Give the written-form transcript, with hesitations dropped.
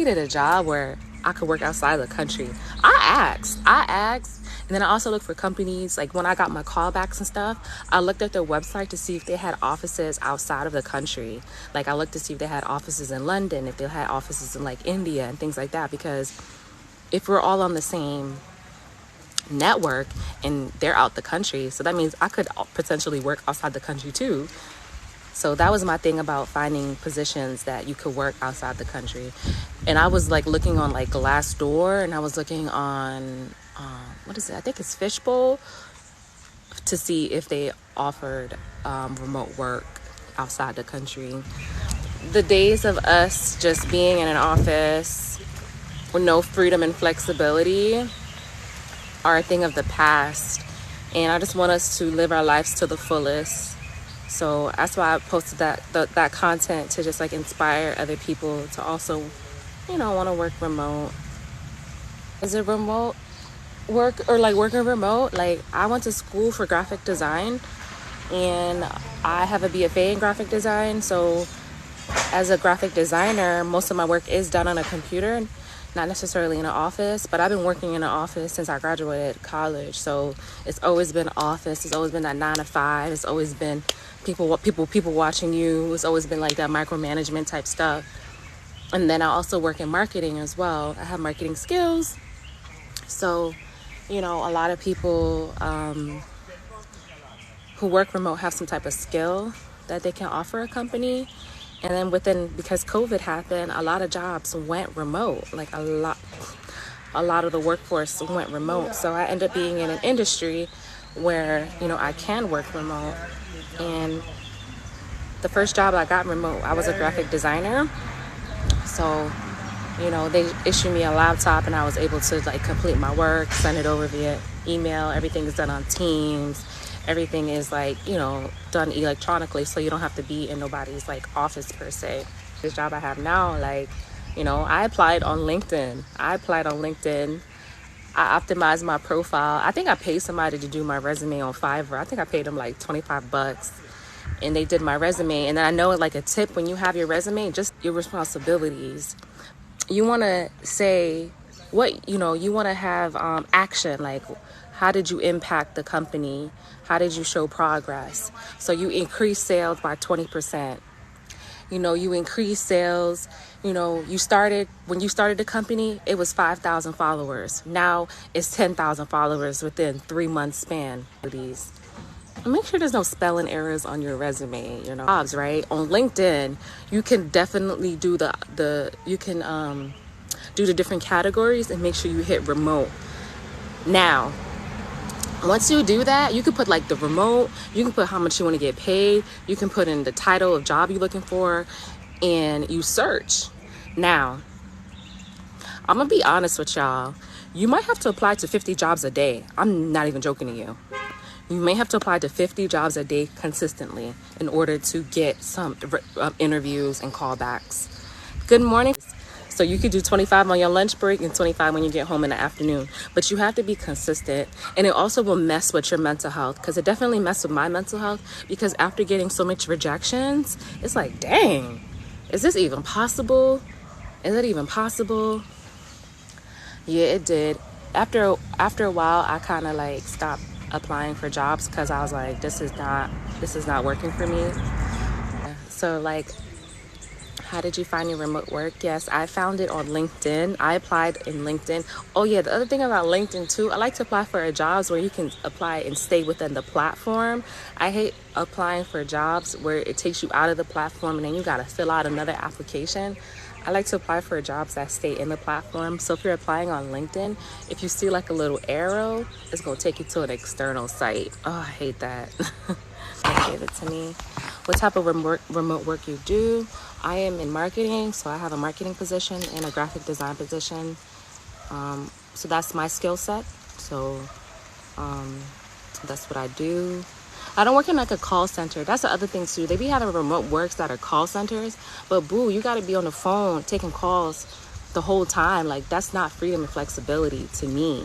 needed a job where I could work outside the country. I asked. And then I also looked for companies, like when I got my callbacks and stuff, I looked at their website to see if they had offices outside of the country. Like I looked to see if they had offices in London, if they had offices in like India and things like that. Because if we're all on the same network and they're out the country, so that means I could potentially work outside the country too. So that was my thing about finding positions that you could work outside the country. And I was like looking on like Glassdoor, and I was looking on what is it? I think it's Fishbowl, to see if they offered remote work outside the country. The days of us just being in an office with no freedom and flexibility are a thing of the past. And I just want us to live our lives to the fullest. So that's why I posted that content, to just like inspire other people to also, want to work remote. Is it remote work or like working remote? Like I went to school for graphic design, and I have a BFA in graphic design. So as a graphic designer, most of my work is done on a computer, not necessarily in an office, but I've been working in an office since I graduated college. So it's always been office. It's always been that 9 to 5. It's always been people watching you. It's always been like that micromanagement type stuff. And then I also work in marketing as well. I have marketing skills. So, a lot of people who work remote have some type of skill that they can offer a company. And then because COVID happened, a lot of jobs went remote. Like a lot of the workforce went remote. So I ended up being in an industry where, I can work remote. And the first job I got remote, I was a graphic designer. So, they issued me a laptop, and I was able to like complete my work, send it over via email. Everything is done on Teams. Everything is like, done electronically, so you don't have to be in nobody's like office per se. This job I have now, like, I applied on LinkedIn. I optimized my profile. I think I paid somebody to do my resume on Fiverr. I think I paid them like $25, and they did my resume. And then I know like a tip, when you have your resume, just your responsibilities. You want to say what, you want to have action, like how did you impact the company? How did you show progress? So you increase sales by 20%. You increase sales. When you started the company, it was 5,000 followers. Now it's 10,000 followers within 3 months span. Make sure there's no spelling errors on your resume. Jobs, right? On LinkedIn, you can definitely do the different categories and make sure you hit remote. Now, once you do that, you can put like the remote, you can put how much you want to get paid, you can put in the title of job you're looking for, and you search. Now, I'm gonna be honest with y'all. You might have to apply to 50 jobs a day. I'm not even joking to you. You may have to apply to 50 jobs a day consistently in order to get some interviews and callbacks. Good morning. So you could do 25 on your lunch break and 25 when you get home in the afternoon. But you have to be consistent. And it also will mess with your mental health, because it definitely messed with my mental health. Because after getting so much rejections, it's like, dang, is this even possible? Is it even possible? Yeah, it did. After a while, I kind of like stopped applying for jobs, because I was like, this is not working for me. So like, how did you find your remote work? Yes, I found it on LinkedIn. I applied in LinkedIn. Oh yeah, the other thing about LinkedIn too, I like to apply for jobs where you can apply and stay within the platform. I hate applying for jobs where it takes you out of the platform and then you gotta fill out another application. I like to apply for jobs that stay in the platform. So if you're applying on LinkedIn, if you see like a little arrow, it's gonna take you to an external site. Oh, I hate that. Give it to me. What type of remote work you do? I am in marketing, so I have a marketing position and a graphic design position. So that's my skill set. So that's what I do. I don't work in like a call center. That's the other thing too. They be having remote works that are call centers, but boo, you got to be on the phone taking calls the whole time. Like that's not freedom and flexibility to me.